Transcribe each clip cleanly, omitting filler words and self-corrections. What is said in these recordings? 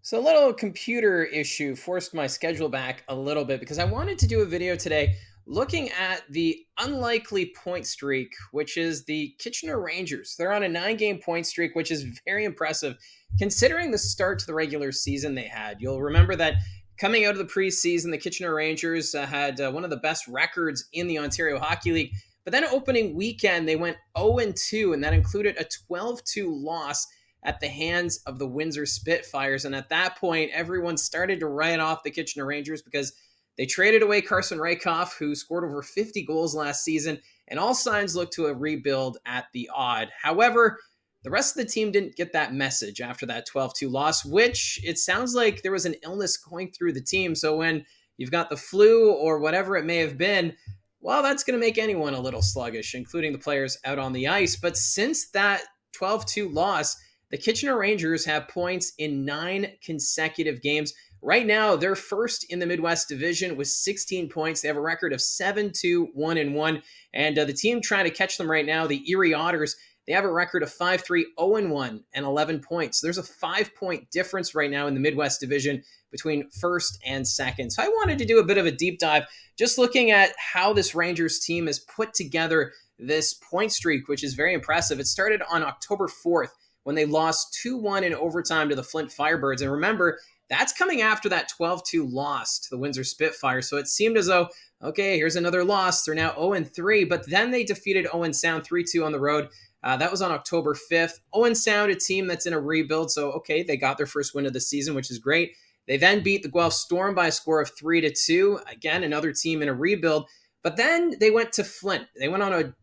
So a little computer issue forced my schedule back a little bit because I wanted to do a video today looking at the unlikely point streak, which is the Kitchener Rangers. They're on a 9-game point streak, which is very impressive considering the start to the regular season they had. You'll remember that coming out of the preseason, the Kitchener Rangers had one of the best records in the Ontario Hockey League. But then opening weekend, they went 0-2, and that included a 12-2 loss at the hands of the Windsor Spitfires. And at that point, everyone started to write off the Kitchener Rangers because they traded away Carson Rakoff, who scored over 50 goals last season, and all signs looked to a rebuild at the odd. However, the rest of the team didn't get that message after that 12-2 loss, which it sounds like there was an illness going through the team. So when you've got the flu or whatever it may have been, well, that's going to make anyone a little sluggish, including the players out on the ice. But since that 12-2 loss, the Kitchener Rangers have points in 9 consecutive games. Right now, they're first in the Midwest Division with 16 points. They have a record of 7-2-1-1. And the team trying to catch them right now, the Erie Otters, they have a record of 5-3-0-1 and 11 points. There's a 5-point difference right now in the Midwest Division between first and second. So I wanted to do a bit of a deep dive, just looking at how this Rangers team has put together this point streak, which is very impressive. It started on October 4th when they lost 2-1 in overtime to the Flint Firebirds. And remember, that's coming after that 12-2 loss to the Windsor Spitfires. So it seemed as though, okay, here's another loss. They're now 0-3, but then they defeated Owen Sound 3-2 on the road. That was on October 5th. Owen Sound, a team that's in a rebuild. So, okay, they got their first win of the season, which is great. They then beat the Guelph Storm by a score of 3-2. Again, another team in a rebuild. But then they went to Flint. They went on a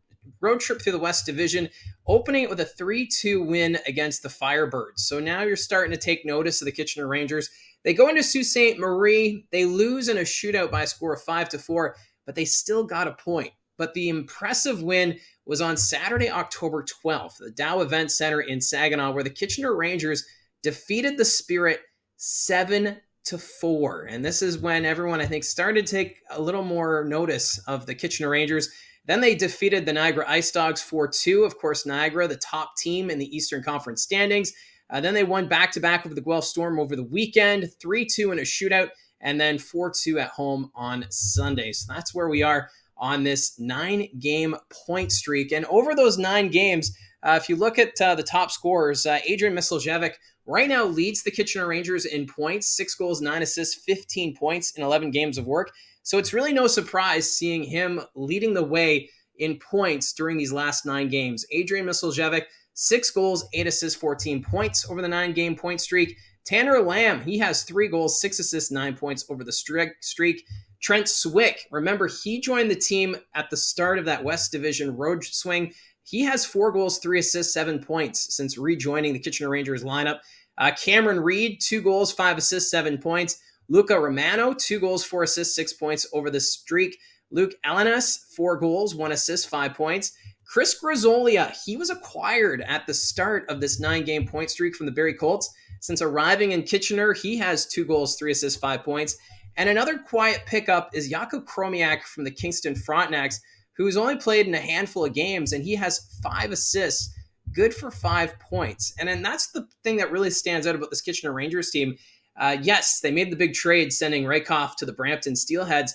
road trip through the West Division, opening it with a 3-2 win against the Firebirds. So now you're starting to take notice of the Kitchener Rangers. They go into Sault Ste. Marie. They lose in a shootout by a score of 5-4, but they still got a point. But the impressive win was on Saturday, October 12th, the Dow Event Center in Saginaw, where the Kitchener Rangers defeated the Spirit 7-4. And this is when everyone, I think, started to take a little more notice of the Kitchener Rangers. Then they defeated the Niagara Ice Dogs 4-2. Of course, Niagara, the top team in the Eastern Conference standings. Then they won back-to-back over the Guelph Storm over the weekend, 3-2 in a shootout, and then 4-2 at home on Sunday. So that's where we are on this 9-game point streak. And over those 9 games, if you look at the top scorers, Adrian Misljevic right now leads the Kitchener Rangers in points, 6 goals, 9 assists, 15 points in 11 games of work. So it's really no surprise seeing him leading the way in points during these last 9 games. Adrian Misljevic, 6 goals, 8 assists, 14 points over the 9-game point streak. Tanner Lamb, he has 3 goals, 6 assists, 9 points over the streak. Trent Swick, remember, he joined the team at the start of that West Division road swing. He has 4 goals, 3 assists, 7 points since rejoining the Kitchener Rangers lineup. Cameron Reed, 2 goals, 5 assists, 7 points. Luca Romano, 2 goals, 4 assists, 6 points over the streak. Luke Alanas, 4 goals, 1 assist, 5 points. Chris Grizolia, he was acquired at the start of this 9-game point streak from the Barrie Colts. Since arriving in Kitchener, he has 2 goals, 3 assists, 5 points. And another quiet pickup is Jakub Kromiak from the Kingston Frontenacs, who's only played in a handful of games, and he has 5 assists, good for 5 points. And then that's the thing that really stands out about this Kitchener Rangers team. Yes, they made the big trade sending Rakoff to the Brampton Steelheads,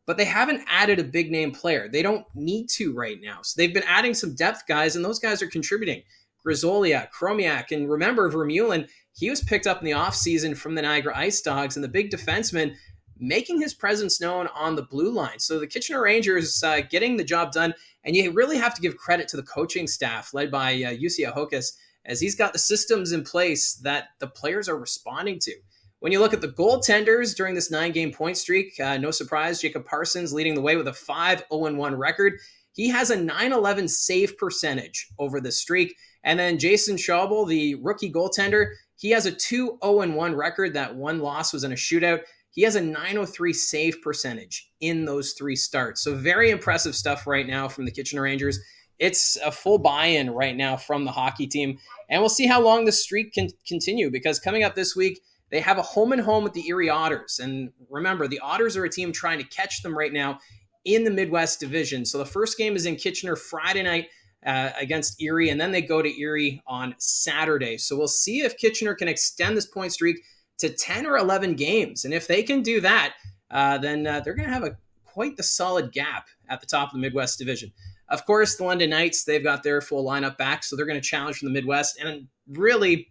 but they haven't added a big-name player. They don't need to right now. So they've been adding some depth guys, and those guys are contributing. Grizolia, Kromiak, and remember, Vermeulen, he was picked up in the offseason from the Niagara Ice Dogs, and the big defenseman making his presence known on the blue line. So the Kitchener Rangers getting the job done, and you really have to give credit to the coaching staff led by Jussi Ahokas, as he's got the systems in place that the players are responding to. When you look at the goaltenders during this 9-game point streak, no surprise, Jacob Parsons leading the way with a 5-0-1 record. He has a .911 save percentage over the streak. And then Jason Schaubel, the rookie goaltender, he has a 2-0-1 record. That one loss was in a shootout. He has a .903 save percentage in those 3 starts. So very impressive stuff right now from the Kitchener Rangers. It's a full buy-in right now from the hockey team. And we'll see how long this streak can continue, because coming up this week, they have a home-and-home with the Erie Otters. And remember, the Otters are a team trying to catch them right now in the Midwest Division. So the first game is in Kitchener Friday night against Erie, and then they go to Erie on Saturday. So we'll see if Kitchener can extend this point streak to 10 or 11 games. And if they can do that, then they're going to have quite the solid gap at the top of the Midwest Division. Of course, the London Knights, they've got their full lineup back, so they're going to challenge from the Midwest. And really,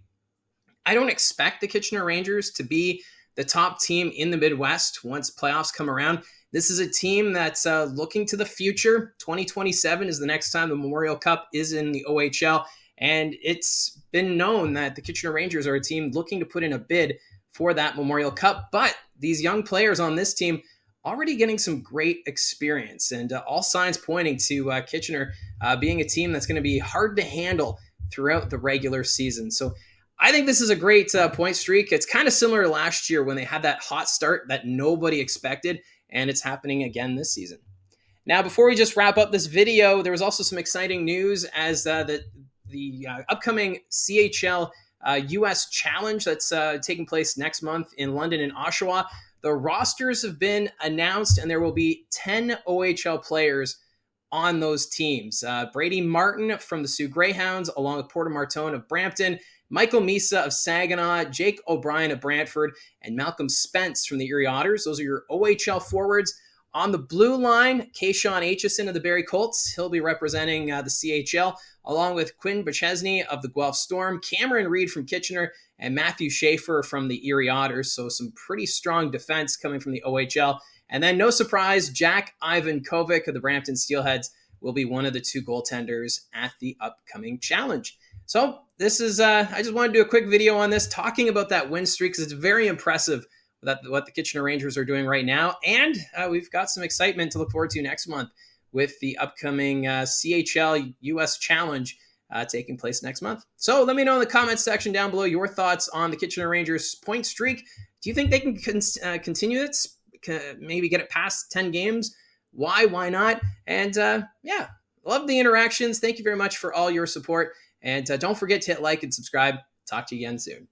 I don't expect the Kitchener Rangers to be the top team in the Midwest once playoffs come around. This is a team that's looking to the future. 2027 is the next time the Memorial Cup is in the OHL. And it's been known that the Kitchener Rangers are a team looking to put in a bid for that Memorial Cup. But these young players on this team already getting some great experience, and all signs pointing to Kitchener being a team that's going to be hard to handle throughout the regular season. So I think this is a great point streak. It's kind of similar to last year when they had that hot start that nobody expected, and it's happening again this season. Now, before we just wrap up this video, there was also some exciting news as the upcoming CHL US Challenge that's taking place next month in London and Oshawa. The rosters have been announced, and there will be 10 OHL players on those teams. Brady Martin from the Sioux Greyhounds, along with Porter Martone of Brampton, Michael Misa of Saginaw, Jake O'Brien of Brantford, and Malcolm Spence from the Erie Otters. Those are your OHL forwards. On the blue line, Kayshawn Aitchison of the Barrie Colts. He'll be representing the CHL, along with Quinn Bechesney of the Guelph Storm, Cameron Reed from Kitchener, and Matthew Schaefer from the Erie Otters. So some pretty strong defense coming from the OHL. And then, no surprise, Jack Ivan Kovic of the Brampton Steelheads will be one of the two goaltenders at the upcoming challenge. So this is, I just want to do a quick video on this, talking about that win streak, because it's very impressive what the Kitchener Rangers are doing right now. And we've got some excitement to look forward to next month with the upcoming CHL US Challenge taking place next month. So let me know in the comments section down below your thoughts on the Kitchener Rangers point streak. Do you think they can continue it? Maybe get it past 10 games? Why not? And yeah, love the interactions. Thank you very much for all your support. And don't forget to hit like and subscribe. Talk to you again soon.